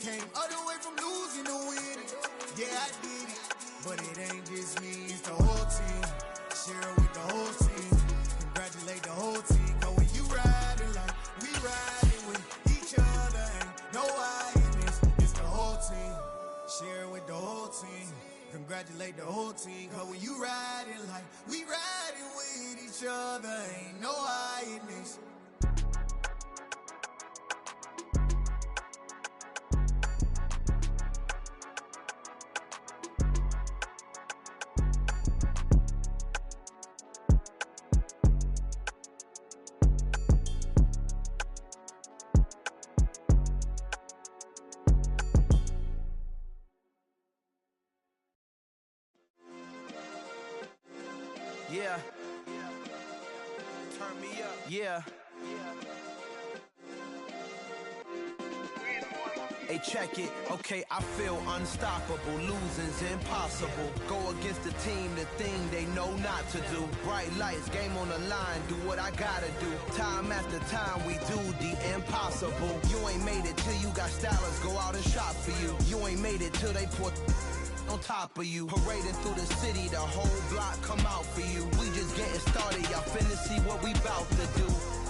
Came all the way from losing to winning. Yeah, I did it. But it ain't just me, it's the whole team. Share it with the whole team. Congratulate the whole team. Cause when you riding like we riding with each other, ain't no I in this. It's the whole team. Share it with the whole team. Congratulate the whole team. Cause when you riding like we riding with each other, ain't no I in this. Yeah. Turn me up. Yeah. Hey, check it. Okay, I feel unstoppable. Losing's impossible. Go against the team, the thing they know not to do. Bright lights, game on the line, do what I gotta do. Time after time, we do the impossible. You ain't made it till you got stylers go out and shop for you. You ain't made it till they put on top of you. Parading through the city, the whole block come out for you. We just getting started, y'all finna see what we bout to do.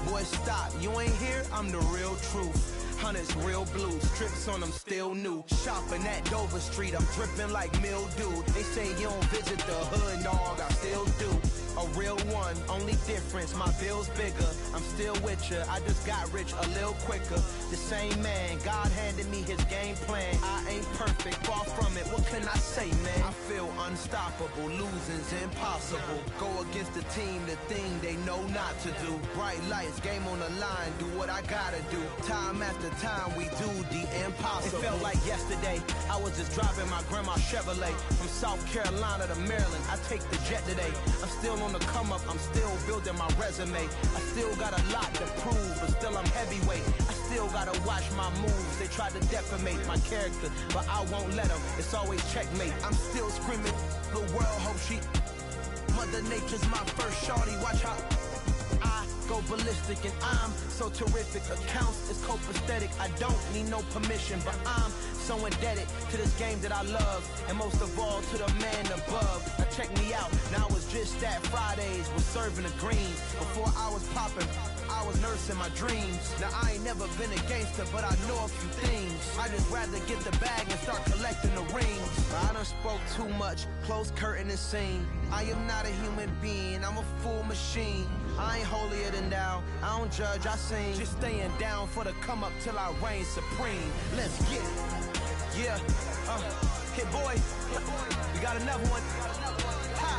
Boy, stop, you ain't here, I'm the real truth. Hunters, real blue, strips on them still new. Shopping at Dover Street, I'm dripping like mildew. They say you don't visit the hood, dog, I still do. A real one, only difference, my bill's bigger. I'm still with ya, I just got rich a little quicker. The same man, God handed me his game plan. I ain't perfect, far from it, what can I say, man? I feel unstoppable, losing's impossible. Go against the team, the thing they know not to do. Bright lights, game on the line, do what I gotta do. Time after time, we do the impossible. It felt like yesterday, I was just driving my grandma's Chevrolet. From South Carolina to Maryland, I take the jet today. I'm still on the come up, I'm still building my resume. I still got a lot to prove, but still I'm heavyweight. I still gotta watch my moves. They try to defamate my character, but I won't let them. It's always checkmate. I'm still screaming, the world hope she. Mother Nature's my first shorty, watch how I go ballistic, and I'm so terrific. Accounts is copacetic, I don't need no permission, but I'm so indebted to this game that I love, and most of all to the man above. Now check me out, now it's just that Fridays was serving the greens. Before I was popping, I was nursing my dreams. Now I ain't never been a gangster, but I know a few things. I just rather get the bag and start collecting the rings. I done spoke too much, close curtain and scene. I am not a human being, I'm a full machine. I ain't holier than thou, I don't judge, I sing. Just staying down for the come up till I reign supreme. Let's get it. Yeah, hit boy, we got another one. Ha!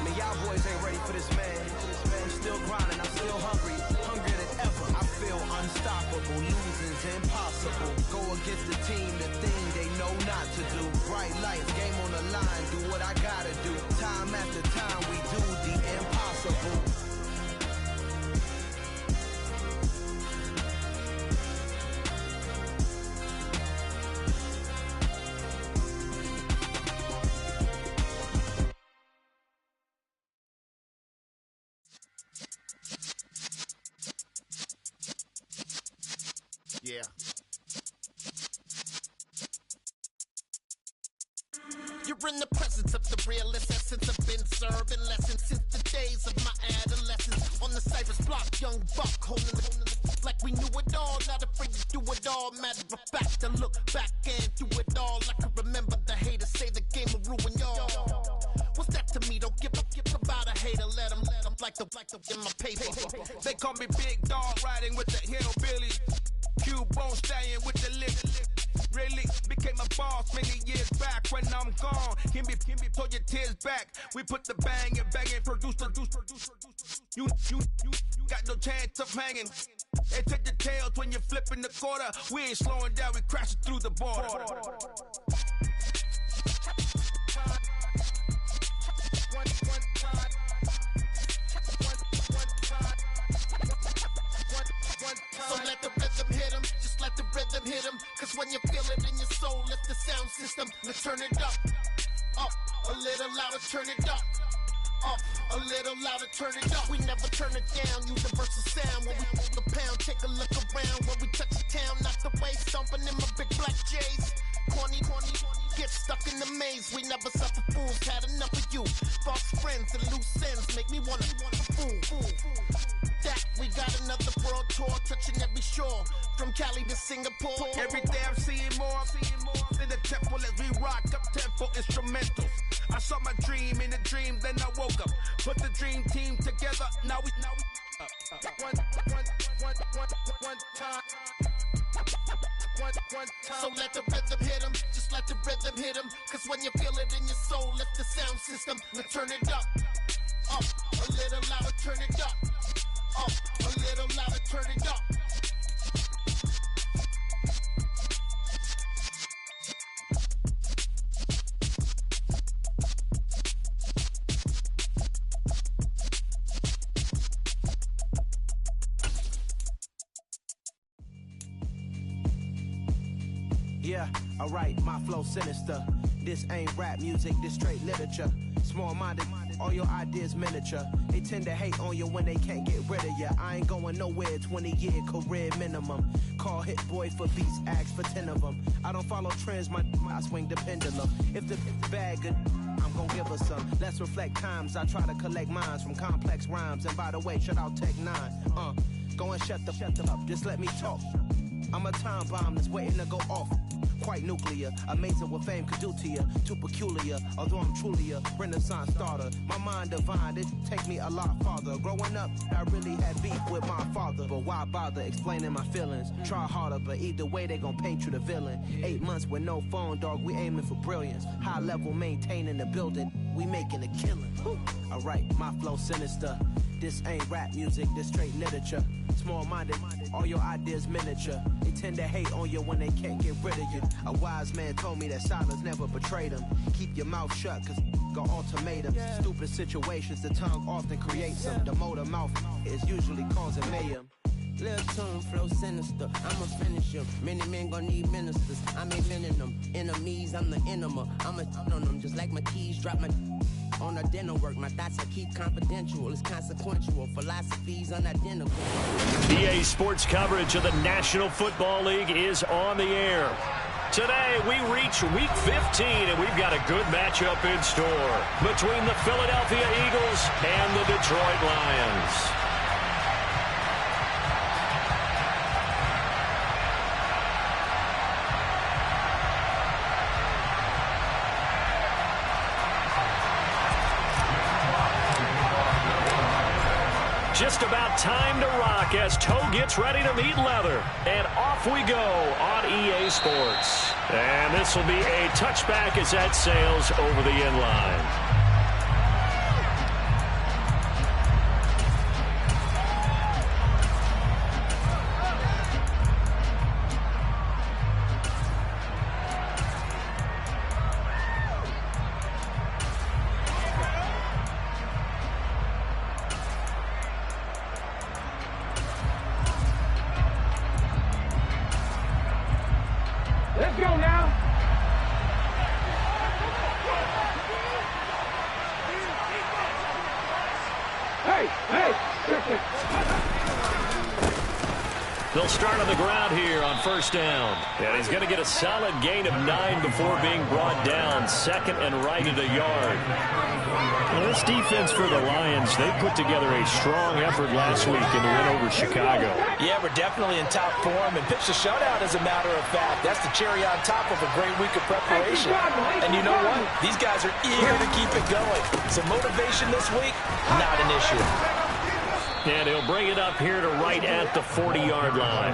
Man, y'all boys ain't ready for this, man. I'm still grinding, I'm still hungry, hungrier than ever. I feel unstoppable, losing's impossible. Go against the team, the thing they know not to do. Bright lights, game on the line, do what I gotta do. Time after time, we do the impossible. Yeah. You're in the presence of the realest essence. I've been serving lessons since the days of my adolescence. On the Cypress block, young buck holding it like we knew it all. Not afraid to do it all. Matter of fact, I look back and do it all. I can remember the haters say the game will ruin y'all. What's that to me? Don't give about a hater. Let them like the in my paper. They call me Big Dog, riding with the hillbillies. Cubone staying with the lick. Really became a boss many years back. When I'm gone, can be pull your tears back. We put the bang and produce. You got no chance of hanging. They take the tails when you're flipping the quarter. We ain't slowing down, we crashing through the border. So let the rhythm hit him, just let the rhythm hit him. Cause when you feel it in your soul, lift the sound system. Let's turn it up, a little louder, turn it up. Up, a little louder, turn it up. We never turn it down. Universal sound when we pull the pound. Take a look around when we touch the town. Not the way stomping in my big black J's. Corny, get stuck in the maze. We never suffer fools. Had enough of you. False friends and loose ends make me wanna fool. That we got another world tour, touching every shore, from Cali to Singapore. Every day I'm seeing more in the temple as we rock up tempo instrumentals. I saw my dream in a dream, then I woke up. Put the dream team together. Now we one time. So let the rhythm hit 'em, just let the rhythm hit 'em. Cause when you feel it in your soul, lift the sound system. Now turn it up, a little louder, turn it up, a little louder, turn it up. Yeah, alright, my flow sinister. This ain't rap music, this straight literature. Small-minded, all your ideas miniature. They tend to hate on you when they can't get rid of you. I ain't going nowhere, 20-year career minimum. Call Hit Boy for beats, ask for 10 of them. I don't follow trends, I swing the pendulum. If the bag good, I'm gon' give her some. Let's reflect times, I try to collect minds from complex rhymes. And by the way, shout out Tech 9. Go and shut the up, just let me talk. I'm a time bomb that's waiting to go off. Quite nuclear, amazing what fame could do to you. Too peculiar, although I'm truly a renaissance starter. My mind divine, it take me a lot farther. Growing up, I really had beef with my father. But why bother explaining my feelings? Try harder, but either way they gon' paint you the villain. 8 months with no phone, dog, we aiming for brilliance. High level maintaining the building, we making a killing. Alright, my flow sinister. This ain't rap music, this straight literature. Small-minded, all your ideas miniature. They tend to hate on you when they can't get rid of you. A wise man told me that silence never betrayed him. Keep your mouth shut, cause got ultimatums. Stupid situations, the tongue often creates them. The motor mouth is usually causing mayhem. Little tune, flow sinister, I'm a finisher. Many men gon' need ministers, I'm a men in them. Enemies, I'm the enema. I'm on them, just like my keys, drop my on a dinner work. My thoughts I keep confidential, it's consequential. Philosophies unidentical. EA Sports coverage of the National Football League is on the air. Today, we reach Week 15, and we've got a good matchup in store between the Philadelphia Eagles and the Detroit Lions. Just about time to rock as toe gets ready to meet leather. And off we go on EA Sports. And this will be a touchback as that sails over the end line. Let's go now. Hey, They'll start on the ground here on first down. And he's going to get a solid gain of 9 before being brought down. Second and right at a yard. Well, this defense for the Lions, they put together a strong effort last week in the win over Chicago. Yeah, we're definitely in top form and pitched a shutout, as a matter of fact. That's the cherry on top of a great week of preparation. And you know what? These guys are eager to keep it going. So motivation this week, not an issue. And he'll bring it up here to right at the 40-yard line.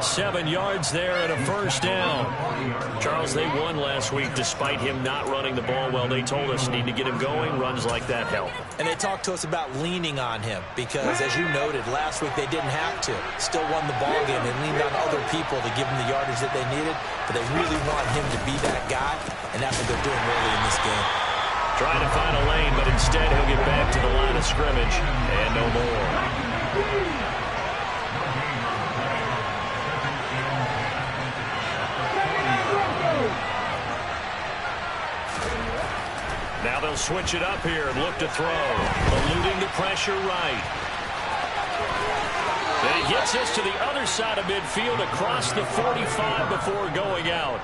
7 yards there and a first down. Charles, they won last week despite him not running the ball well. They told us need to get him going. Runs like that help. And they talked to us about leaning on him because, as you noted, last week they didn't have to. Still won the ball game. They leaned on other people to give them the yardage that they needed, but they really want him to be that guy, and that's what they're doing early in this game. Trying to find a lane, but instead he'll get back to the line of scrimmage and no more. Now they'll they'll switch it up here and look to throw. Eluding the pressure right. And he gets this to the other side of midfield across the 45 before going out.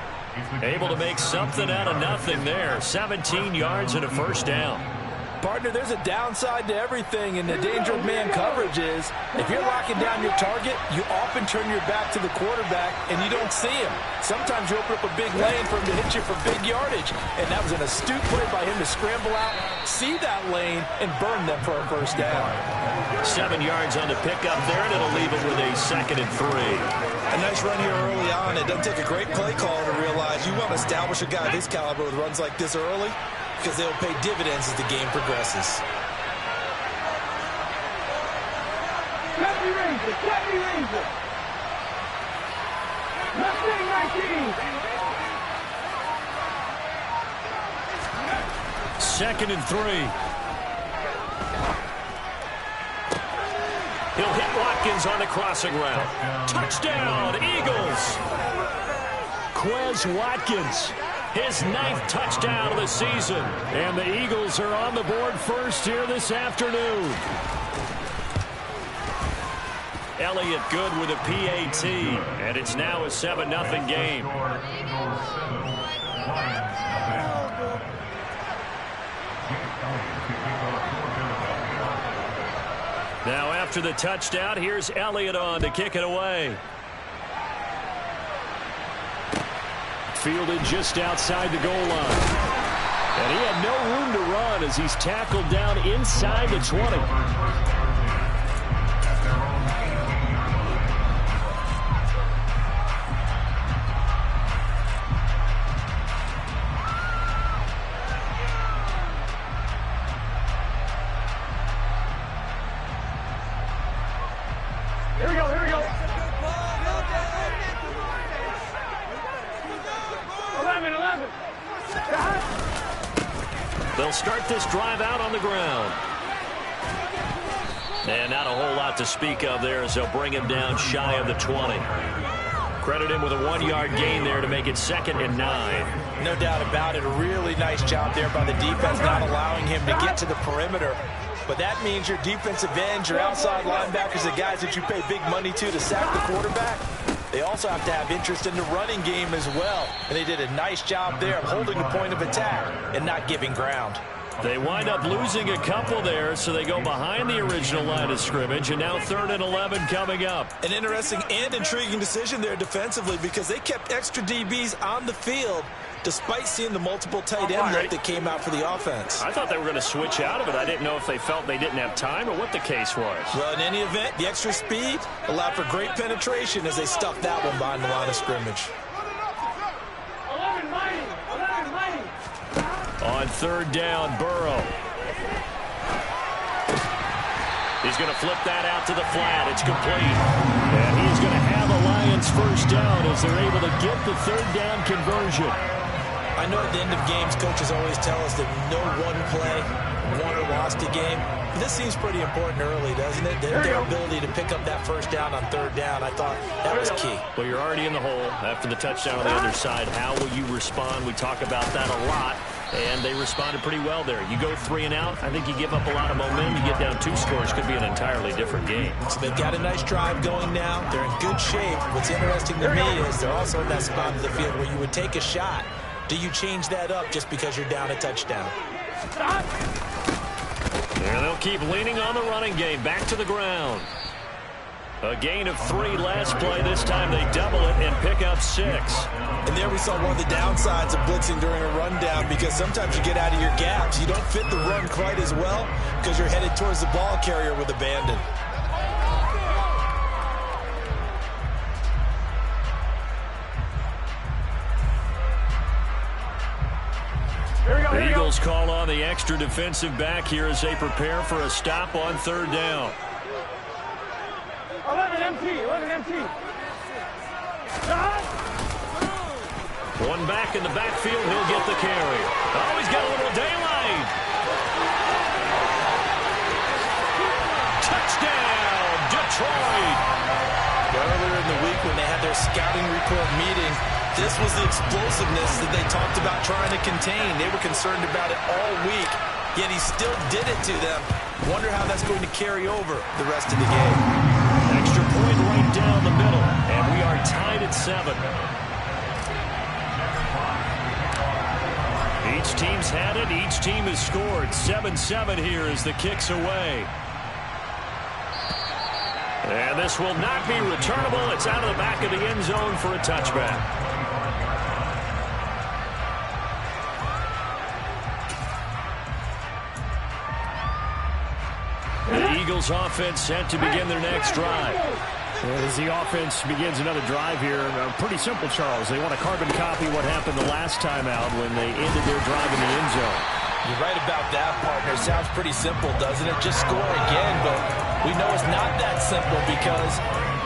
Able to make something out of nothing there. 17 yards and a first down. Partner, there's a downside to everything, and the danger of man coverage is if you're locking down your target, you often turn your back to the quarterback and you don't see him. Sometimes you open up a big lane for him to hit you for big yardage, and that was an astute play by him to scramble out, see that lane, and burn them for a first down. 7 yards on the pickup there, and it'll leave it with a 2nd and 3. A nice run here early on. It doesn't take a great play call to realize you want to establish a guy of his caliber with runs like this early, because they'll pay dividends as the game progresses. Let me raise it. Let me raise it. Mustang 19. 2nd and 3. He'll hit Watkins on the crossing route. Touchdown, Eagles! Quez Watkins, his 9th touchdown of the season. And the Eagles are on the board first here this afternoon. Elliott good with a PAT, and it's now a 7-0 game. Now after the touchdown, here's Elliott on to kick it away. Fielded just outside the goal line. And he had no room to run as he's tackled down inside the 20. Here we go, here we go. 11. They'll start this drive out on the ground. And not a whole lot to speak of there as they'll bring him down shy of the 20. Credit him with a 1-yard gain there to make it 2nd and 9. No doubt about it. A really nice job there by the defense, not allowing him to get to the perimeter. But that means your defensive ends, your outside linebackers, the guys that you pay big money to sack the quarterback, they also have to have interest in the running game as well. And they did a nice job there of holding the point of attack and not giving ground. They wind up losing a couple there, so they go behind the original line of scrimmage, and now 3rd and 11 coming up. An interesting and intriguing decision there defensively because they kept extra DBs on the field despite seeing the multiple tight end look that came out for the offense. I thought they were going to switch out of it. I didn't know if they felt they didn't have time or what the case was. Well, in any event, the extra speed allowed for great penetration as they stuffed that one behind the line of scrimmage. 11 mighty. On 3rd down, Burrow. He's going to flip that out to the flat. It's complete. And he's going to have a Lions first down as they're able to get the 3rd down conversion. I know at the end of games, coaches always tell us that no one play won or lost a game. But this seems pretty important early, doesn't it? Their ability to pick up that first down on 3rd down, I thought that was key. Well, you're already in the hole after the touchdown on the other side. How will you respond? We talk about that a lot. And they responded pretty well there. You go 3 and out, I think you give up a lot of momentum. You get down 2 scores, could be an entirely different game. So they've got a nice drive going now. They're in good shape. What's interesting to me is they're also in that spot of the field where you would take a shot. Do you change that up just because you're down a touchdown? And they'll keep leaning on the running game. Back to the ground. A gain of 3 last play. This time they double it and pick up 6. And there we saw one of the downsides of blitzing during a rundown because sometimes you get out of your gaps. You don't fit the run quite as well because you're headed towards the ball carrier with abandon. The Eagles call on the extra defensive back here as they prepare for a stop on 3rd down. 11 MT. One back in the backfield, he'll get the carry. Oh, he's got a little daylight. Touchdown, Detroit. Earlier in the week when they had their scouting report meeting, this was the explosiveness that they talked about trying to contain. They were concerned about it all week, yet he still did it to them. Wonder how that's going to carry over the rest of the game. Extra point right down the middle, and we are tied at 7. Each team's had it. Each team has scored. 7-7 here as the kick's away. And this will not be returnable. It's out of the back of the end zone for a touchback. The Eagles offense set to begin their next drive. As the offense begins another drive here, pretty simple, Charles. They want to carbon copy what happened the last time out when they ended their drive in the end zone. You're right about that, partner. Sounds pretty simple, doesn't it? Just score again, but we know it's not that simple because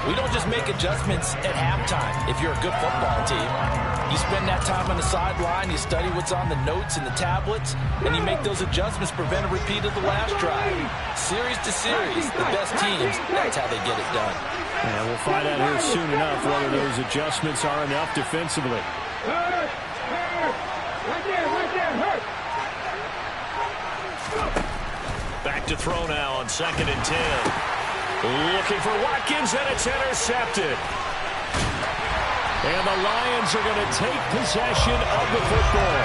we don't just make adjustments at halftime. If you're a good football team, you spend that time on the sideline, you study what's on the notes and the tablets, and you make those adjustments, prevent a repeat of the last drive. Series to series, the best teams, that's how they get it done. And we'll find out here soon enough whether those adjustments are enough defensively. Right there, hurt. Back to throw now on 2nd and 10. Looking for Watkins, and it's intercepted. And the Lions are going to take possession of the football.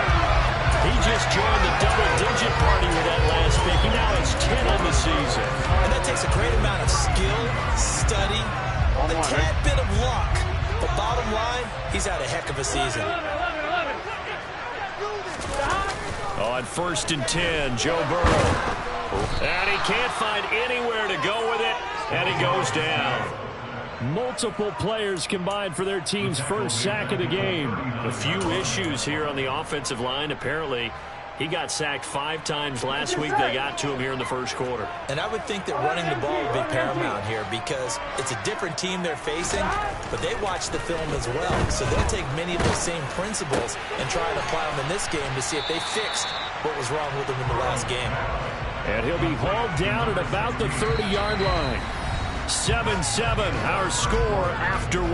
He just joined the double-digit party with that last pick. He now has 10 on the season. And that takes a great amount of skill, study, a tad bit of luck. But bottom line, he's had a heck of a season. On 1st and 10, Joe Burrow. And he can't find anywhere to go with it, and he goes down. Multiple players combined for their team's first sack of the game. A few issues here on the offensive line. Apparently, he got sacked 5 times last week. They got to him here in the first quarter. And I would think that running the ball would be paramount here because it's a different team they're facing, but they watch the film as well. So they'll take many of those same principles and try and apply them in this game to see if they fixed what was wrong with them in the last game. And he'll be hauled down at about the 30-yard line. 7-7, our score after 1.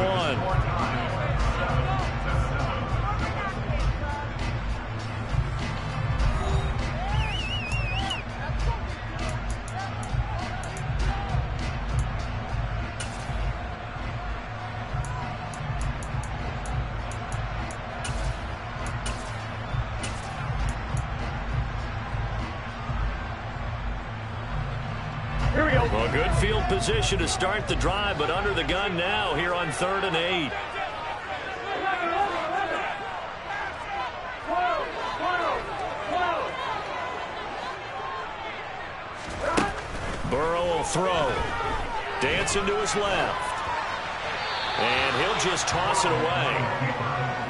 Well, good field position to start the drive, but under the gun now here on 3rd and 8. Burrow will throw. Dancing to his left. And he'll just toss it away.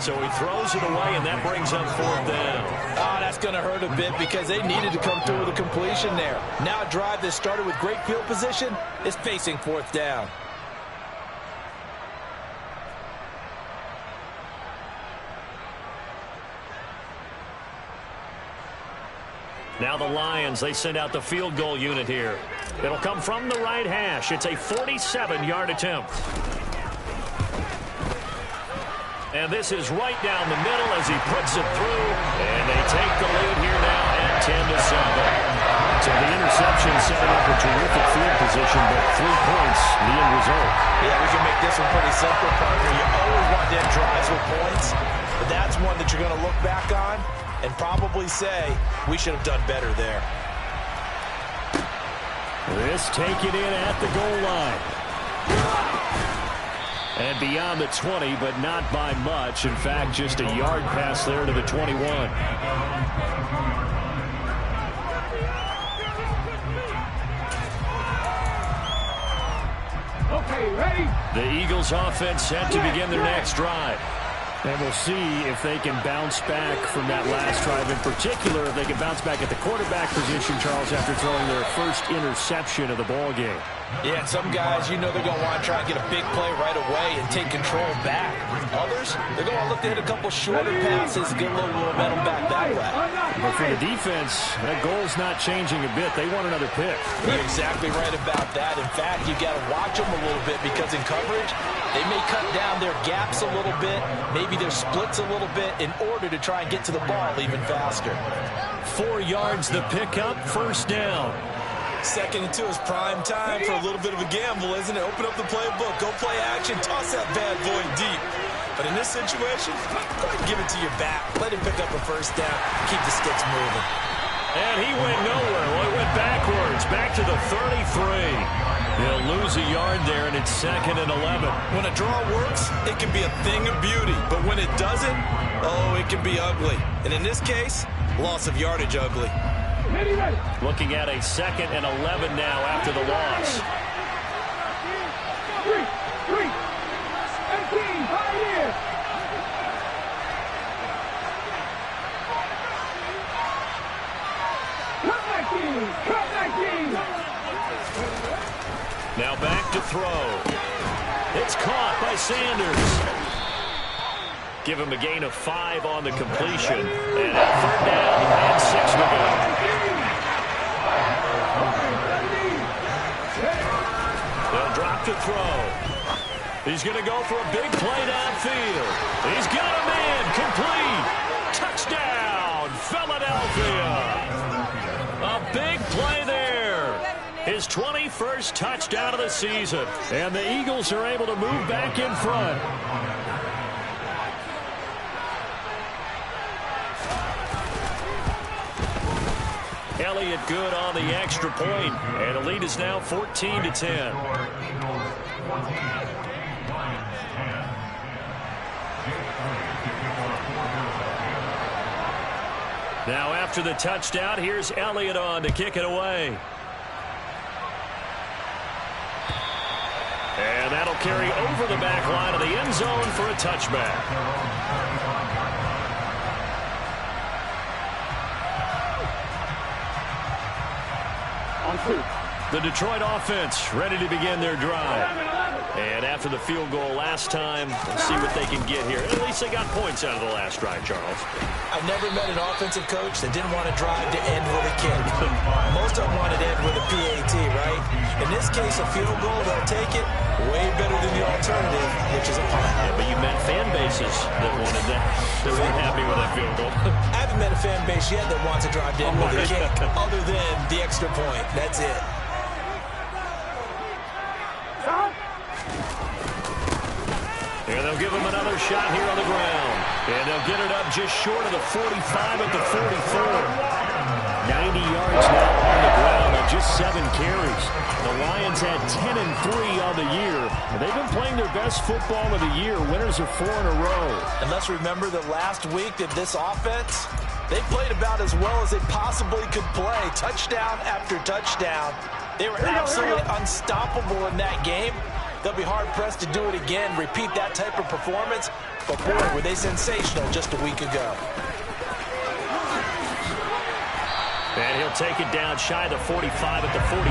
So he throws it away, and that brings up 4th down. Oh, that's going to hurt a bit because they needed to come through with a completion there. Now a drive that started with great field position is facing 4th down. Now the Lions, they send out the field goal unit here. It'll come from the right hash. It's a 47-yard attempt. And this is right down the middle as he puts it through. And they take the lead here now at 10-7. So the interception setting up a terrific field position, but 3 points, the end result. Yeah, we can make this one pretty simple, partner. You always want to end drives with points, but that's one that you're going to look back on and probably say, we should have done better there. This taken in at the goal line. And beyond the 20, but not by much. In fact, just a yard pass there to the 21. Okay, ready? The Eagles offense set to begin their next drive. And we'll see if they can bounce back from that last drive. In particular, if they can bounce back at the quarterback position, Charles, after throwing their first interception of the ball game. Yeah, some guys, you know they're going to want to try and get a big play right away and take control back. Others, they're going to look to hit a couple shorter passes, get a little momentum back that way. But for the defense, that goal's not changing a bit. They want another pick. You're exactly right about that. In fact, you got to watch them a little bit because in coverage, they may cut down their gaps a little bit, maybe their splits a little bit in order to try and get to the ball even faster. 4 yards the pickup, first down. 2nd and 2 is prime time for a little bit of a gamble, isn't it? Open up the playbook, go play action, toss that bad boy deep. But in this situation, go ahead and give it to your back. Let him pick up a first down, keep the sticks moving. And he went nowhere. Well, he went backwards, back to the 33. He'll lose a yard there, and it's 2nd and 11. When a draw works, it can be a thing of beauty. But when it doesn't, oh, it can be ugly. And in this case, loss of yardage ugly. Looking at a 2nd and 11 now after the loss. 3, 18, right here. Cut back in. Now back to throw. It's caught by Sanders. Give him a gain of 5 on the completion. And a 3rd down and 6 to go. They'll drop to throw. He's going to go for a big play downfield. He's got a man complete. Touchdown, Philadelphia. A big play there. His 21st touchdown of the season. And the Eagles are able to move back in front. Elliott good on the extra point, and the lead is now 14-10. Now after the touchdown, here's Elliott on to kick it away. And that'll carry over the back line of the end zone for a touchback. The Detroit offense ready to begin their drive. And after the field goal last time, we'll see what they can get here. At least they got points out of the last drive, Charles. I've never met an offensive coach that didn't want to drive to end with a kick. Most of them wanted to end with a PAT, right? In this case, a field goal, they'll take it way better than the alternative, which is a punt. Yeah, but you met fan bases that wanted that. They weren't happy with that field goal. I haven't met a fan base yet that wants to drive to end with a kick, other than the extra point. That's it. And they'll give him another shot here on the ground. And they'll get it up just short of the 45 at the 44. 90 yards now on the ground on just 7 carries. The Lions had 10-3 on the year. And they've been playing their best football of the year. Winners of 4 in a row. And let's remember that last week that this offense, they played about as well as they possibly could play. Touchdown after touchdown. They were absolutely unstoppable in that game. They'll be hard-pressed to do it again, repeat that type of performance. But, boy, were they sensational just a week ago. And he'll take it down shy of the 45 at the 46.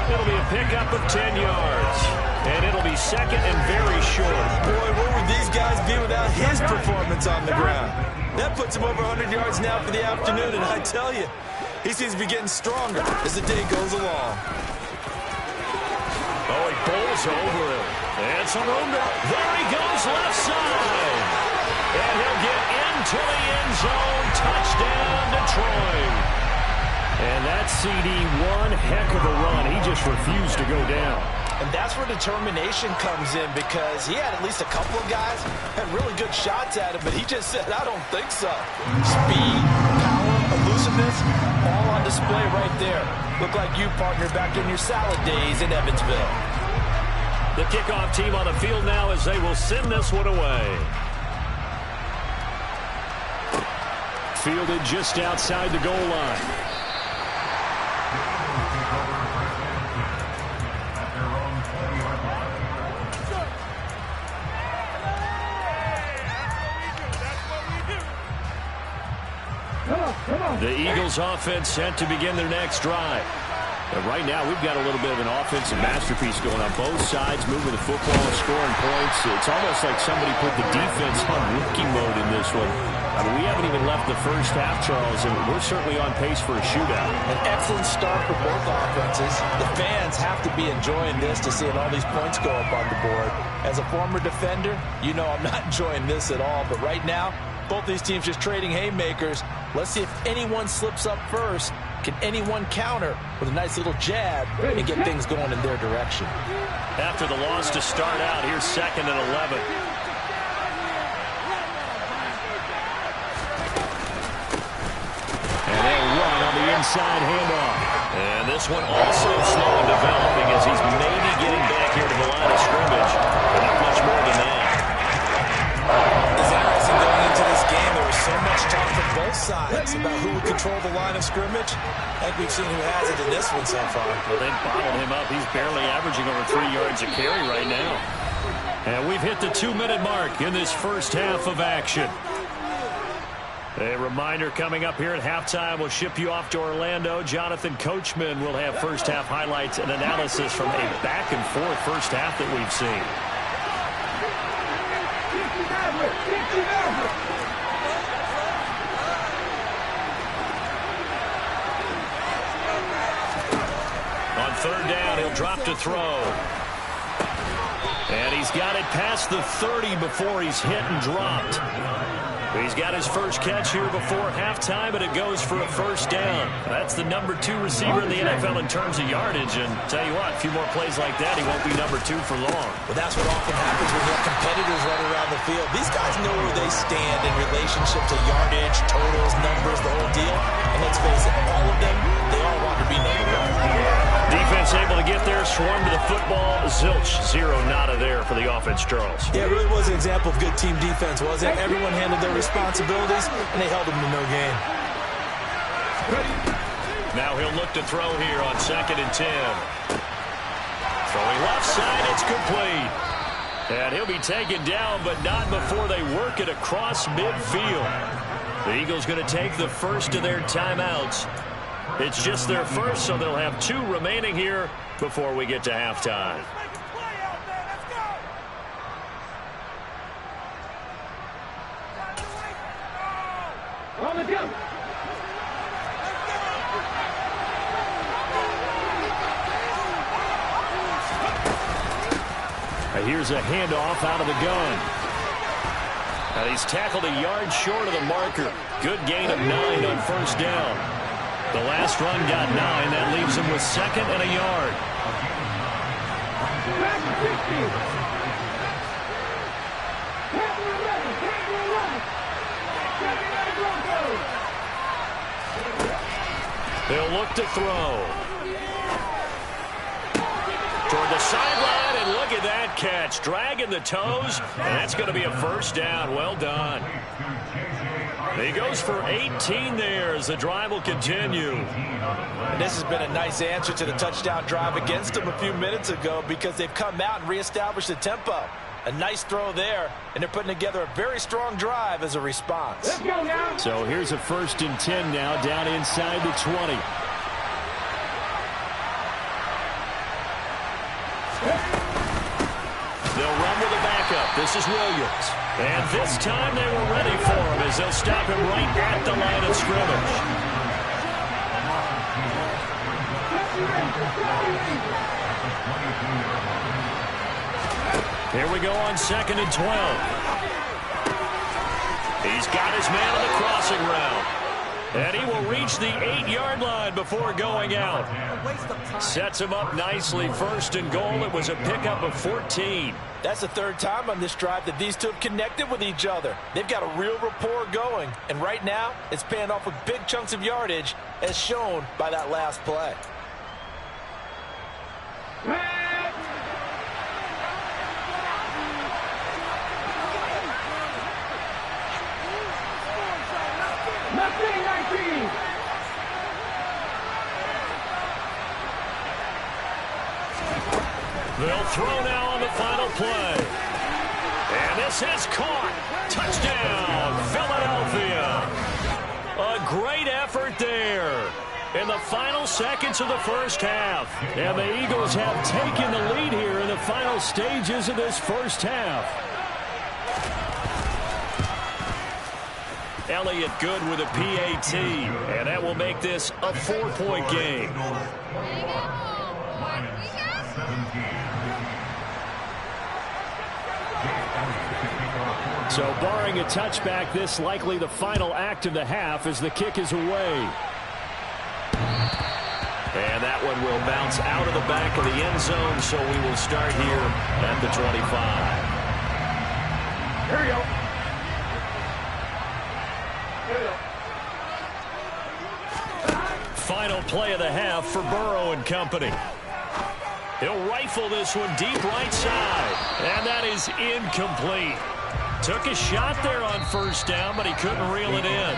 It'll be a pickup of 10 yards. And it'll be 2nd and very short. Boy, where would these guys be without his performance on the ground? That puts him over 100 yards now for the afternoon, and I tell you, he seems to be getting stronger as the day goes along. Oh, he bowls over it. And some room to... There he goes, left side. And he'll get into the end zone. Touchdown, Detroit. And that CD, one heck of a run. He just refused to go down. And that's where determination comes in, because he had at least a couple of guys had really good shots at him, but he just said, I don't think so. Speed, power, elusiveness, all on display right there. Look like you, partner, back in your salad days in Evansville. The kickoff team on the field now as they will send this one away. Fielded just outside the goal line. The Eagles offense set to begin their next drive. But right now, we've got a little bit of an offensive masterpiece going on both sides, moving the football and scoring points. It's almost like somebody put the defense on rookie mode in this one. I mean, we haven't even left the first half, Charles, and we're certainly on pace for a shootout. An excellent start for both offenses. The fans have to be enjoying this to seeing all these points go up on the board. As a former defender, you know I'm not enjoying this at all. But right now, both these teams just trading haymakers. Let's see if anyone slips up first. Can anyone counter with a nice little jab and get things going in their direction? After the loss to start out, here's 2nd and 11. And they'll run on the inside handoff. And this one also slow in developing as he's maybe getting back here to the line of scrimmage. But not much more than that. It's interesting going into this game. There was so much talk from both sides about who would control the line of scrimmage. I think we've seen who has it in this one so far. Well, they've bottled him up. He's barely averaging over 3 yards a carry right now. And we've hit the 2-minute mark in this first half of action. A reminder coming up here at halftime, we'll ship you off to Orlando. Jonathan Coachman will have first half highlights and analysis from a back-and-forth first half that we've seen. On 3rd down, he'll drop to throw. And he's got it past the 30 before he's hit and dropped. He's got his first catch here before halftime, and it goes for a first down. That's the number 2 receiver in the NFL in terms of yardage. And tell you what, a few more plays like that, he won't be number 2 for long. Well, that's what often happens when you have competitors running around the field. These guys know where they stand in relationship to yardage, totals, numbers, the whole deal. And let's face it, all of them, they all want to be number 1. Defense able to get there, swarm to the football. Zilch, 0 nada there for the offense, Charles. Yeah, it really was an example of good team defense, wasn't it? Everyone handled their responsibilities, and they held them to no gain. Now he'll look to throw here on 2nd and 10. Throwing left side, it's complete. And he'll be taken down, but not before they work it across midfield. The Eagles going to take the first of their timeouts. It's just their first, so they'll have 2 remaining here before we get to halftime. On the jump. Here's a handoff out of the gun. And he's tackled a yard short of the marker. Good gain of 9 on first down. The last run got 9. That leaves him with 2nd and a yard. They'll look to throw. Toward the sideline, and look at that catch. Dragging the toes, and that's going to be a first down. Well done. He goes for 18 there as the drive will continue. And this has been a nice answer to the touchdown drive against them a few minutes ago because they've come out and reestablished the tempo. A nice throw there, and they're putting together a very strong drive as a response. Let's go now. So here's a 1st and 10 now, down inside the 20. They'll run with a backup. This is Williams. And this time they were ready for him as they'll stop him right at the line of scrimmage. Here we go on 2nd and 12. He's got his man on the crossing route. And he will reach the 8-yard line before going out. Sets him up nicely. 1st and goal. It was a pickup of 14. That's the 3rd time on this drive that these two have connected with each other. They've got a real rapport going. And right now, it's paying off with big chunks of yardage, as shown by that last play. They'll throw now on the final play. And this is caught. Touchdown, Philadelphia. A great effort there. in the final seconds of the first half. And the Eagles have taken the lead here in the final stages of this first half. Elliott good with a PAT, and that will make this a 4-point game. So barring a touchback, this likely the final act of the half as the kick is away. And that one will bounce out of the back of the end zone, so we will start here at the 25. Here we go. Final play of the half for Burrow and company. He'll rifle this one deep right side, and that is incomplete. Took a shot there on first down, but he couldn't reel it in.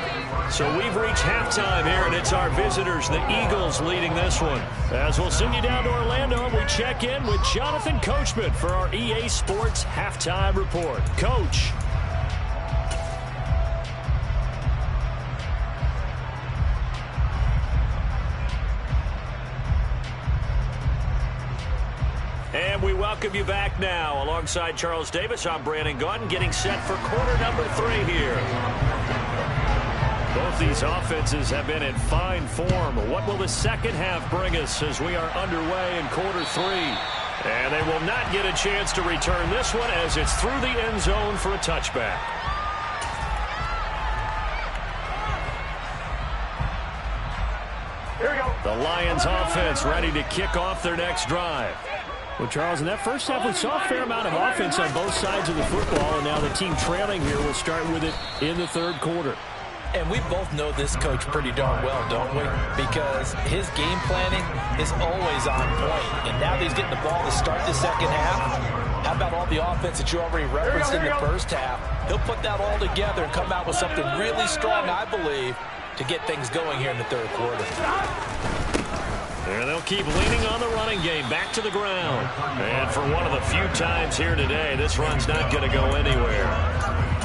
So we've reached halftime here, and it's our visitors, the Eagles, leading this one. As we'll send you down to Orlando, and we check in with Jonathan Coachman for our EA Sports Halftime Report. Coach. And we welcome you back now. Alongside Charles Davis, I'm Brandon Gaudin, getting set for quarter number 3 here. Both these offenses have been in fine form. What will the second half bring us as we are underway in quarter 3? And they will not get a chance to return this one as it's through the end zone for a touchback. Here we go. The Lions offense ready to kick off their next drive. Well, Charles, in that first half, we saw a fair amount of offense on both sides of the football, and now the team trailing here will start with it in the third quarter. And we both know this coach pretty darn well, don't we? Because his game planning is always on point. And now that he's getting the ball to start the second half, how about all the offense that you already referenced in the first half? He'll put that all together and come out with something really strong, I believe, to get things going here in the third quarter. And they'll keep leaning on the running game back to the ground. And for one of the few times here today, this run's not going to go anywhere.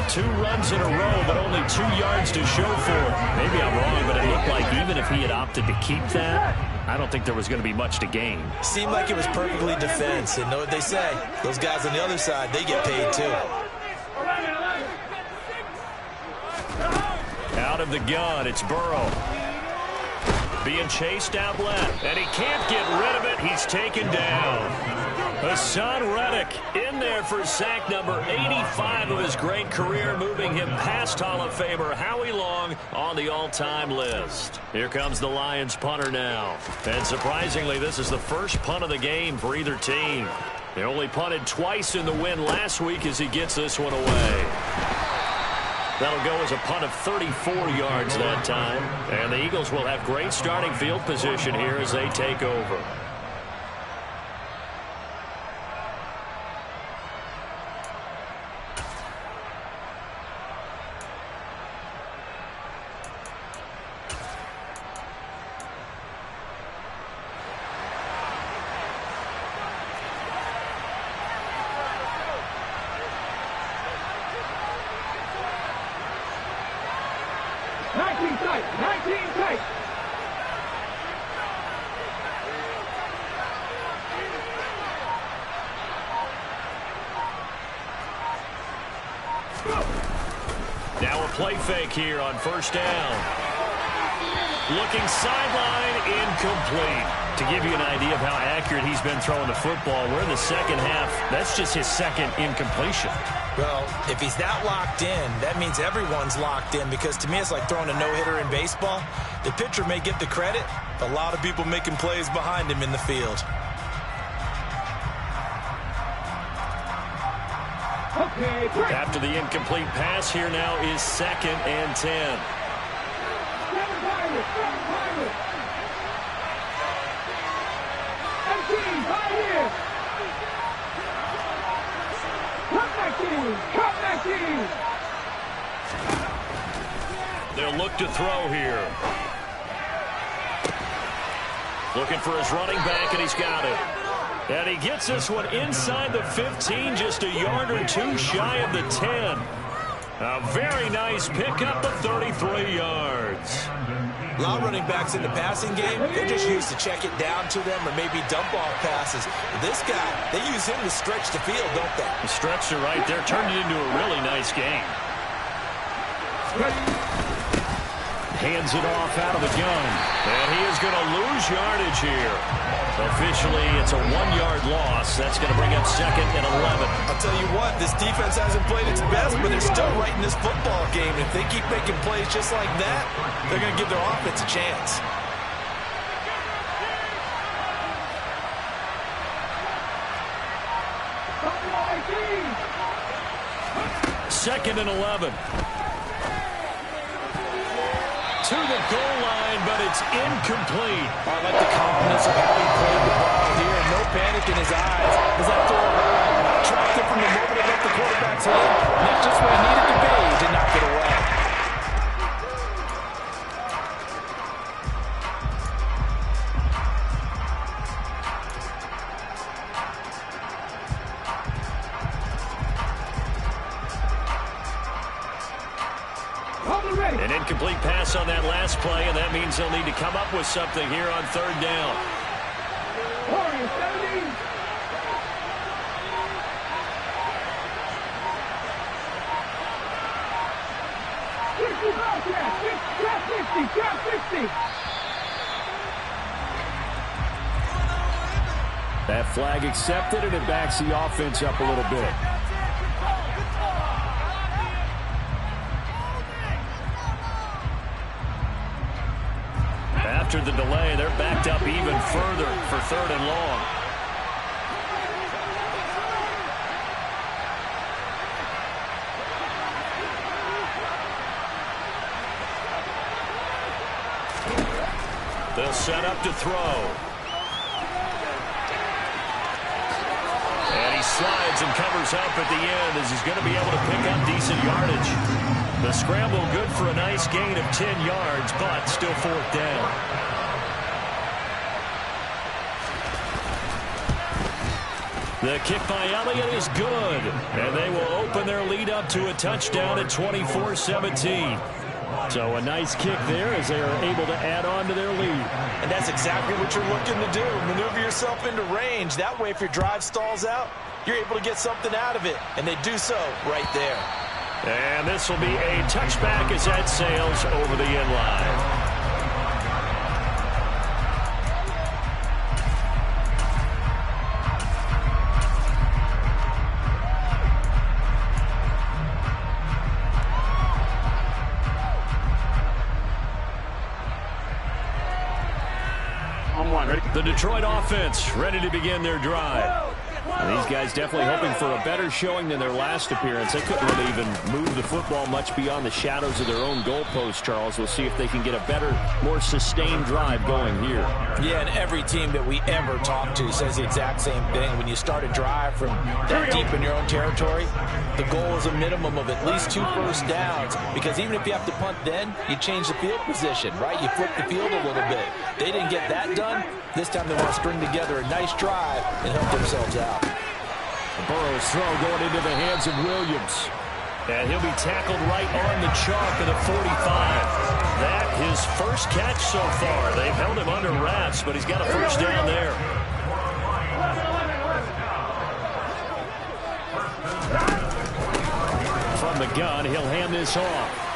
2 runs in a row, but only 2 yards to show for it. Maybe I'm wrong, but it looked like even if he had opted to keep that, I don't think there was going to be much to gain. Seemed like it was perfectly defense. And know what they say? Those guys on the other side, they get paid too. Out of the gun, it's Burrow. Being chased out left, and he can't get rid of it. He's taken down. Hassan Reddick in there for sack number 85 of his great career, moving him past Hall of Famer Howie Long on the all-time list. Here comes the Lions punter now. And surprisingly, this is the first punt of the game for either team. They only punted twice in the win last week as he gets this one away. That'll go as a punt of 34 yards that time. And the Eagles will have great starting field position here as they take over. Now a play fake here on first down. Looking sideline, incomplete. To give you an idea of how accurate he's been throwing the football, we're in the second half. That's just his second incompletion. Well, if he's that locked in, that means everyone's locked in, because to me it's like throwing a no-hitter in baseball. The pitcher may get the credit, but a lot of people making plays behind him in the field. Okay, after the incomplete pass, here now is 2nd and 10. They'll look to throw here. Looking for his running back, and he's got it. And he gets this one inside the 15, just a yard or 2 shy of the 10. A very nice pickup of 33 yards. A lot of running backs in the passing game, they're just used to check it down to them or maybe dump off passes. This guy, they use him to stretch the field, don't they? The stretcher right there turned it into a really nice game. Hands it off out of the gun. And he is going to lose yardage here. Officially, it's a 1-yard loss. That's going to bring up 2nd and 11. I'll tell you what, this defense hasn't played its best, but they're still right in this football game. If they keep making plays just like that, they're going to give their offense a chance. Second and 11. To the goal line, but it's incomplete. I like the confidence of how he played the ball here. No panic in his eyes. As that throw tracked it from the moment it left the quarterback's hand. And that's just where he needed to be to knock it away. An incomplete pass on that last play, and that means they'll need to come up with something here on 3rd down. That flag accepted, and it backs the offense up a little bit. After the delay, they're backed up even further for 3rd and long. They'll set up to throw. And he slides and covers up at the end as he's going to be able to pick up decent yardage. The scramble good for a nice gain of 10 yards, but still 4th down. The kick by Elliott is good, and they will open their lead up to a touchdown at 24-17. So a nice kick there as they are able to add on to their lead. And that's exactly what you're looking to do. Maneuver yourself into range. That way, if your drive stalls out, you're able to get something out of it. And they do so right there. And this will be a touchback as that sails over the end line. The Detroit offense ready to begin their drive. And these guys definitely hoping for a better showing than their last appearance. They couldn't really even move the football much beyond the shadows of their own goalpost, Charles. We'll see if they can get a better, more sustained drive going here. Yeah, and every team that we ever talk to says the exact same thing. When you start a drive from that deep in your own territory, the goal is a minimum of at least 2 first downs. Because even if you have to punt then, you change the field position, right? You flip the field a little bit. They didn't get that done. This time they want to string together a nice drive and help themselves out. Burrow's throw going into the hands of Williams. And he'll be tackled right on the chalk at the 45. That his first catch so far. They've held him under wraps, but he's got a first down there. From the gun, he'll hand this off.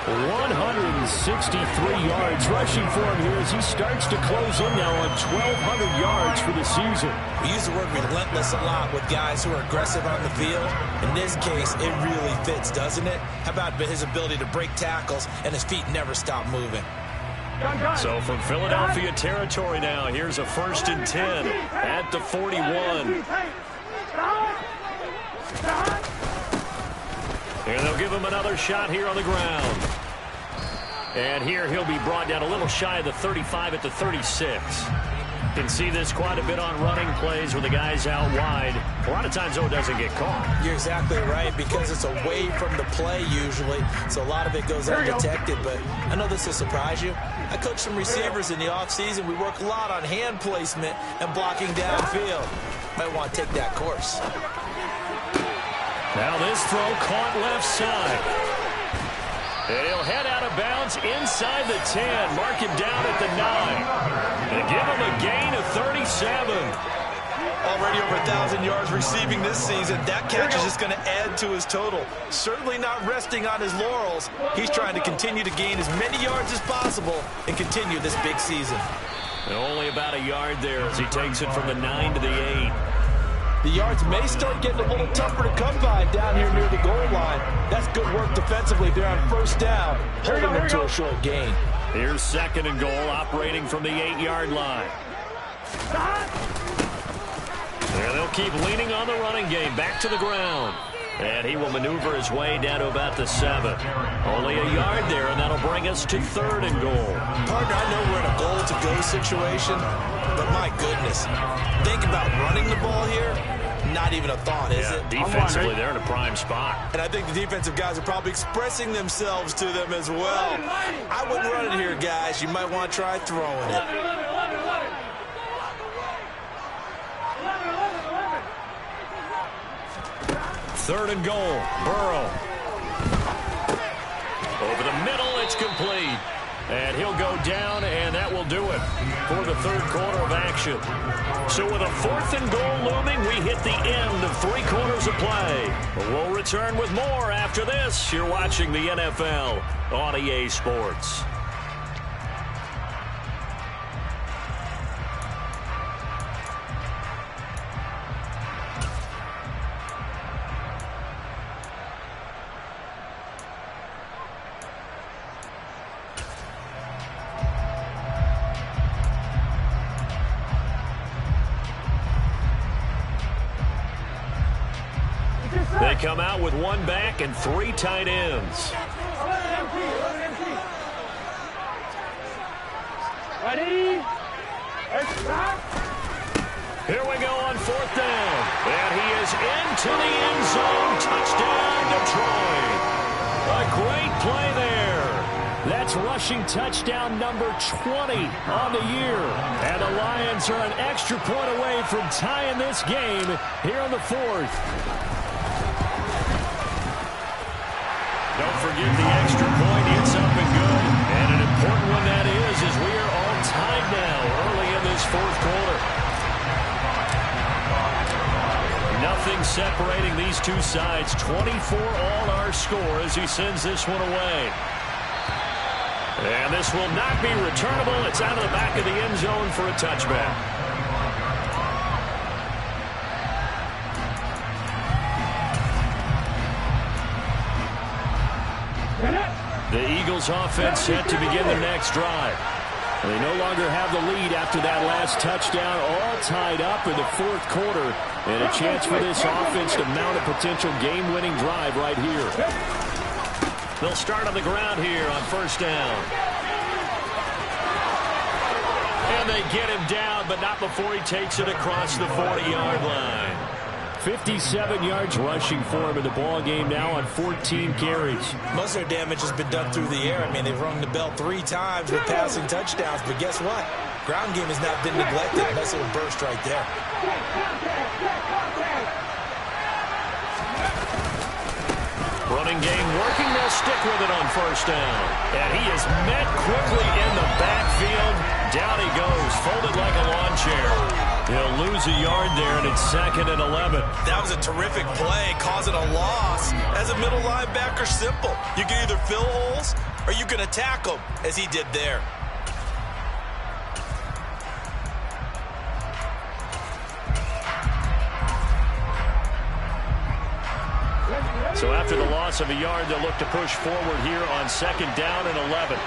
163 yards rushing for him here as he starts to close in now on 1,200 yards for the season. We use the word relentless a lot with guys who are aggressive on the field. In this case, it really fits, doesn't it? How about his ability to break tackles and his feet never stop moving? So from Philadelphia territory now, here's a 1st and 10 at the 41. And they'll give him another shot here on the ground. And here he'll be brought down a little shy of the 35 at the 36. You can see this quite a bit on running plays where the guy's out wide. A lot of times, though, it doesn't get caught. You're exactly right, because it's away from the play usually, so a lot of it goes undetected. But I know this will surprise you. I coach some receivers in the offseason. We work a lot on hand placement and blocking downfield. Might want to take that course. Now this throw caught left side. And he'll head out of bounds inside the 10. Mark him down at the 9. And give him a gain of 37. Already over 1,000 yards receiving this season. That catch is just going to add to his total. Certainly not resting on his laurels. He's trying to continue to gain as many yards as possible and continue this big season. And only about a yard there as he takes it from the 9 to the 8. The yards may start getting a little tougher to come by down here near the goal line. That's good work defensively there on first down, holding them to a short gain. Here's 2nd and goal, operating from the 8-yard line. There they'll keep leaning on the running game, back to the ground. And he will maneuver his way down to about the 7. Only a yard there, and that'll bring us to 3rd and goal. Partner, I know we're in a goal-to-go situation, but my goodness, think about running the ball here. Not even a thought, is it? Defensively, they're in a prime spot. And I think the defensive guys are probably expressing themselves to them as well. I wouldn't run it here, guys. You might want to try throwing it. Third and goal, Burrow. Over the middle, it's complete. And he'll go down, and that will do it for the third quarter of action. So with a 4th and goal looming, we hit the end of 3 quarters of play. We'll return with more after this. You're watching the NFL on EA Sports. They come out with 1 back and 3 tight ends. Ready? Here we go on 4th down. And he is into the end zone. Touchdown, Detroit. A great play there. That's rushing touchdown number 20 on the year. And the Lions are an extra point away from tying this game here in the 4th. Don't forget the extra point. It's up and good. And an important one that is as we are all tied now early in this 4th quarter. Nothing separating these two sides. 24 all our score as he sends this one away. And this will not be returnable. It's out of the back of the end zone for a touchback. The Eagles offense set to begin their next drive. They no longer have the lead after that last touchdown, all tied up in the 4th quarter. And a chance for this offense to mount a potential game-winning drive right here. They'll start on the ground here on 1st down. And they get him down, but not before he takes it across the 40-yard line. 57 yards rushing for him in the ball game now on 14 carries. Most of their damage has been done through the air. I mean, they've rung the bell 3 times with passing touchdowns, but guess what? Ground game has not been neglected. Nice little burst right there. Running game working. They'll stick with it on 1st down. And he is met quickly in the backfield. Down he goes, folded like a lawn chair. He'll lose a yard there, and it's 2nd and 11. That was a terrific play, causing a loss. As a middle linebacker, simple. You can either fill holes or you can attack them, as he did there. So after the loss of a yard, they'll look to push forward here on 2nd down and 11.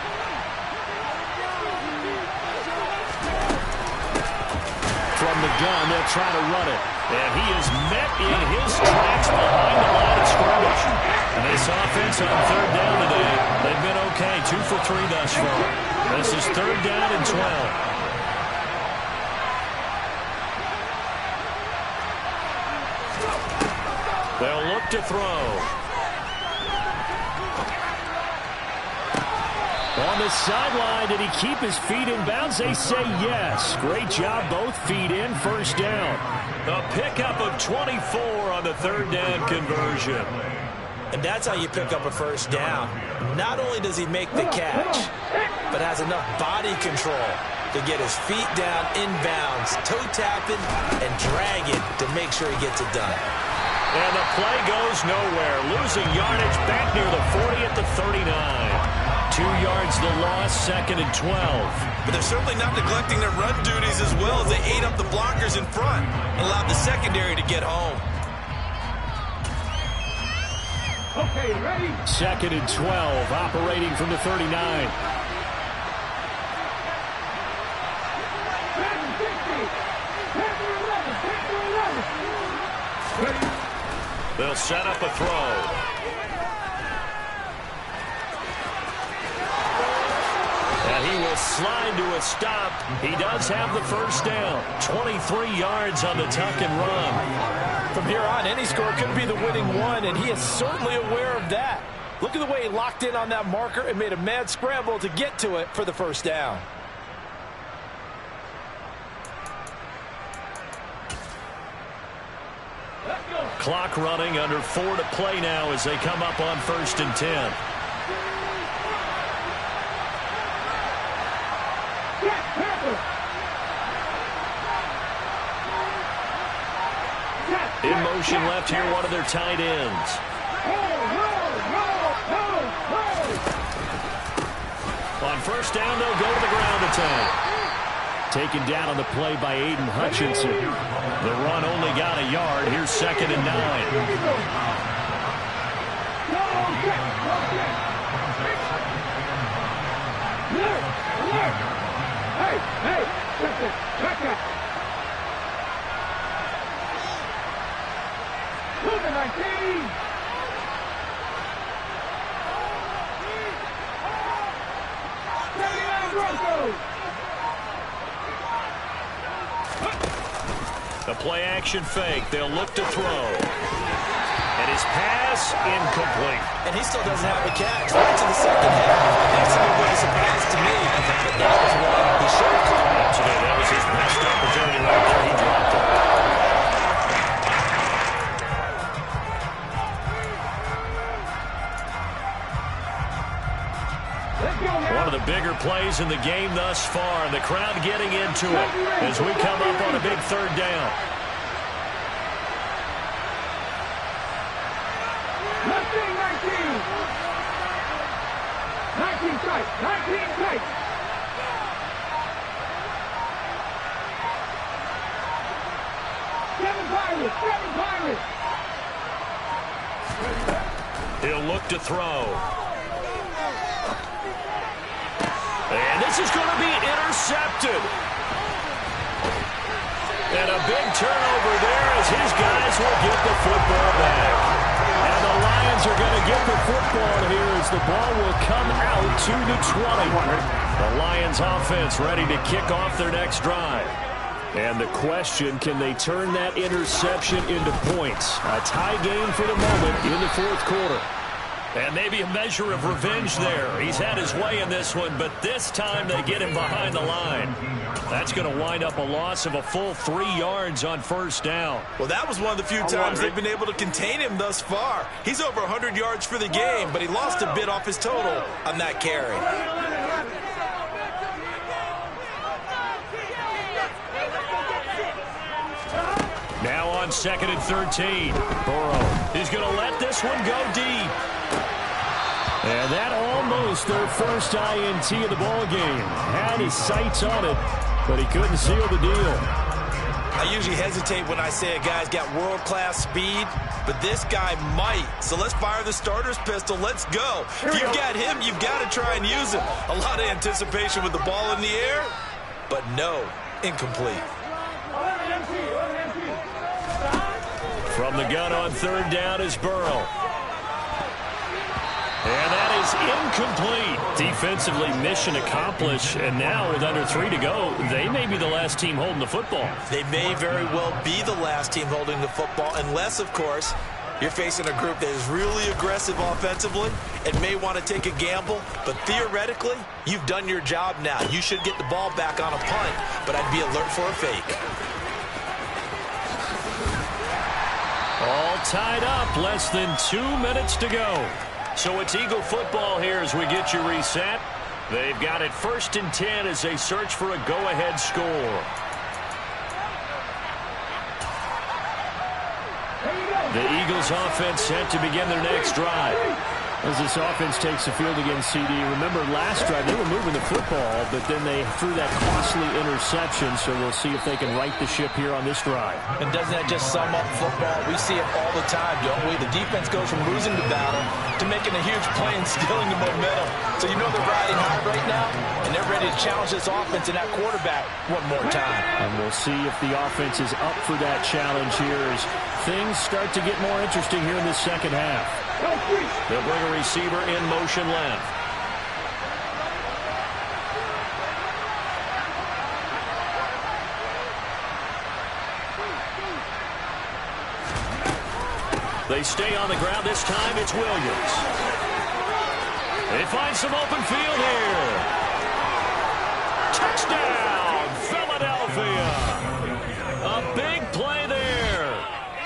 From the gun, they'll try to run it. And he is met in his tracks behind the line of scrimmage. And this offense on 3rd down today, they've been okay. 2 for 3 thus far. This is 3rd down and 12. They'll look to throw. On the sideline, did he keep his feet in bounds? They say yes. Great job, both feet in, 1st down. A pickup of 24 on the third down conversion. And that's how you pick up a first down. Not only does he make the catch, but has enough body control to get his feet down inbounds, toe tapping, and dragging to make sure he gets it done. And the play goes nowhere. Losing yardage back near the 40 at the 39. 2 yards the loss, 2nd and 12. But they're certainly not neglecting their run duties as well as they ate up the blockers in front and allowed the secondary to get home. Okay, ready? 2nd and 12, operating from the 39. They'll set up a throw. And he will slide to a stop. He does have the first down. 23 yards on the tuck and run. From here on, any score could be the winning one, and he is certainly aware of that. Look at the way he locked in on that marker and made a mad scramble to get to it for the first down. Clock running, under 4 to play now as they come up on 1st and 10. In motion left here, one of their tight ends. On first down, they'll go to the ground attack. Taken down on the play by Aiden Hutchinson. The run only got a yard. Here's 2nd and 9. Hey, check it. Move it, 19. The play action fake. They'll look to throw. And his pass incomplete. And he still doesn't have the catch. Right to the second half. That's a little bit of a surprise to me. But that was one he should have caught. Absolutely. That was his best opportunity right there. He dropped it. One of the bigger plays in the game thus far, and the crowd getting into it as we come up on a big third down. 19 tight. 19 tight. Seven Pirates. He'll look to throw. And this is going to be intercepted. And a big turnover there as his guys will get the football back. And the Lions are going to get the football here as the ball will come out to the 20. The Lions offense ready to kick off their next drive. And the question, can they turn that interception into points? A tie game for the moment in the fourth quarter. And maybe a measure of revenge there. He's had his way in this one, but this time they get him behind the line. That's going to wind up a loss of a full 3 yards on first down. Well, that was one of the few times they've been able to contain him thus far. He's over 100 yards for the game, but he lost a bit off his total on that carry. Now on 2nd and 13. Burrow is going to let this one go deep. And that almost their first INT of the ball game. Had his sights on it, but he couldn't seal the deal. I usually hesitate when I say a guy's got world-class speed, but this guy might. So let's fire the starter's pistol. Let's go. If you've got him, you've got to try and use him. A lot of anticipation with the ball in the air, but no, incomplete. From the gun on third down is Burrow. And that is incomplete. Defensively, mission accomplished. And now with under 3 to go, they may be the last team holding the football. They may very well be the last team holding the football, unless, of course, you're facing a group that is really aggressive offensively and may want to take a gamble. But theoretically, you've done your job now. You should get the ball back on a punt, but I'd be alert for a fake. All tied up, less than 2 minutes to go. So it's Eagle football here as we get you reset. They've got it 1st and 10 as they search for a go-ahead score. The Eagles offense set to begin their next drive. As this offense takes the field against CD, remember last drive they were moving the football, but then they threw that costly interception, so we'll see if they can right the ship here on this drive. And doesn't that just sum up football? We see it all the time, don't we? The defense goes from losing the battle to making a huge play and stealing the momentum. So you know they're riding high right now, and they're ready to challenge this offense and that quarterback one more time. And we'll see if the offense is up for that challenge here as things start to get more interesting here in the second half. They'll bring a receiver in motion left. They stay on the ground. This time it's Williams. They find some open field here. Touchdown, Philadelphia. A big play there.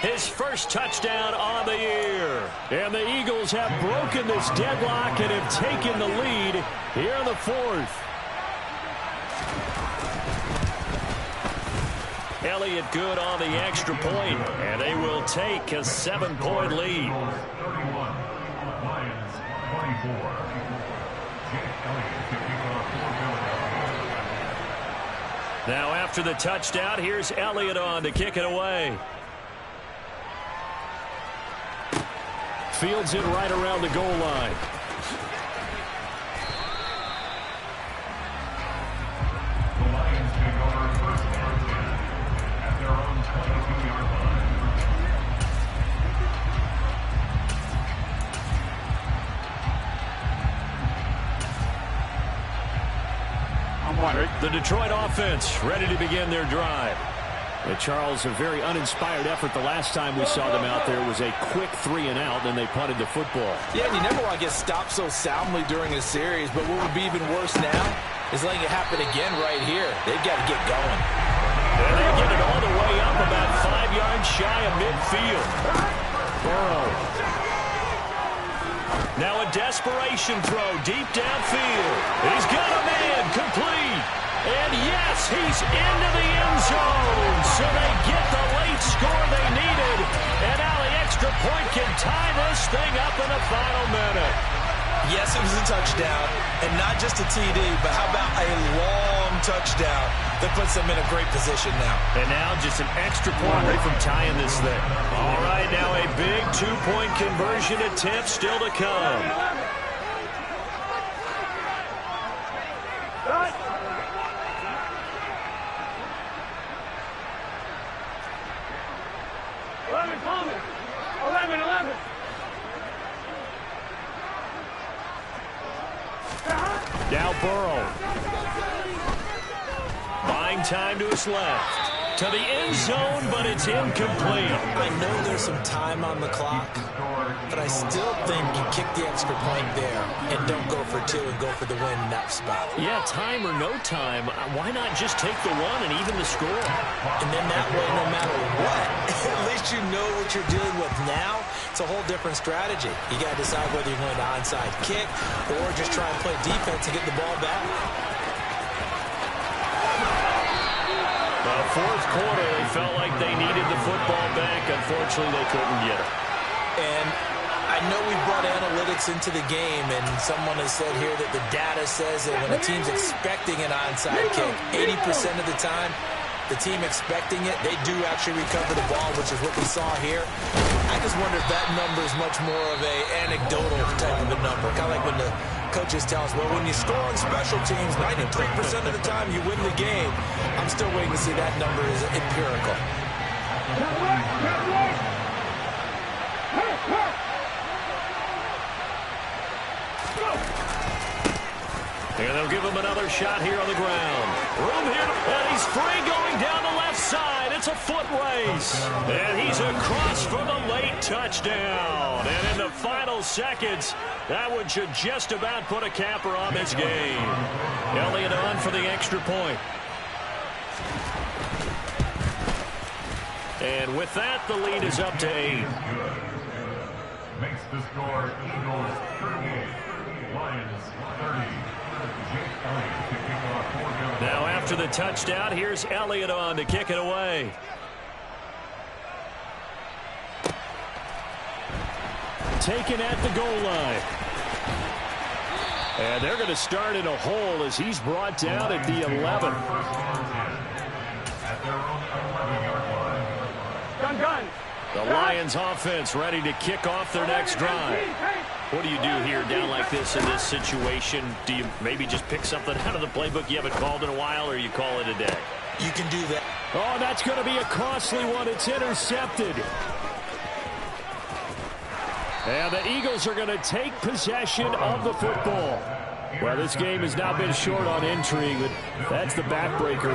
His first touchdown on the year. And the Eagles have broken this deadlock and have taken the lead here in the 4th. Elliott good on the extra point, and they will take a 7-point lead. Now after the touchdown, here's Elliott on to kick it away. Fields it right around the goal line. The Lions take over first and 10 at their own 22-yard line. The Detroit offense ready to begin their drive. And Charles, a very uninspired effort. The last time we saw them out there was a quick 3-and-out, and they punted the football. Yeah, and you never want to get stopped so soundly during a series, but what would be even worse now is letting it happen again right here. They've got to get going. And they get it all the way up about 5 yards shy of midfield. Burrow. Now a desperation throw deep downfield. He's got a man complete. And yes, he's into the end zone. So they get the late score they needed. And now the extra point can tie this thing up in the final minute. Yes, it was a touchdown. And not just a TD, but how about a long touchdown that puts them in a great position now. And now just an extra point away from tying this thing. All right, now a big 2-point conversion attempt still to come. Now Burrow. Buying time to his left. To the end zone, but it's incomplete. I know there's some time on the clock, but I still think you kick the extra point there and don't go for 2 and go for the win in that spot. Yeah, time or no time, why not just take the 1 and even the score? And then that way, no matter what, at least you know what you're dealing with now. It's a whole different strategy. You got to decide whether you're going to onside kick or just try and play defense and get the ball back. The 4th quarter, they felt like they needed the football back. Unfortunately, they couldn't get it. And I know we brought analytics into the game, and someone has said here that the data says that when a team's expecting an onside kick, 80% of the time, the team expecting it, they do actually recover the ball, which is what we saw here. I just wonder if that number is much more of a anecdotal type of a number, kind of like when the coaches tell us, well, when you score on special teams, 93% of the time you win the game. I'm still waiting to see that number is empirical. And they'll give him another shot here on the ground. Room here, and he's free going down the left side. It's a foot race. And he's across for the late touchdown. And in the final seconds, that one should just about put a capper on this game. Elliott on for the extra point. And with that, the lead is up to 8. Makes the score Eagles 38, Lions 30. Jake Elliott to kick off for Bills. Now after the touchdown, here's Elliott on to kick it away. Taken at the goal line. And they're going to start in a hole as he's brought down at the 11. At their own 11-yard line. Gun. The Lions offense ready to kick off their next drive. What do you do here down like this in this situation? Do you maybe just pick something out of the playbook you haven't called in a while, or you call it a day? You can do that. Oh, that's going to be a costly one. It's intercepted. And the Eagles are going to take possession of the football. Well, this game has now been short on intrigue, but that's the backbreaker.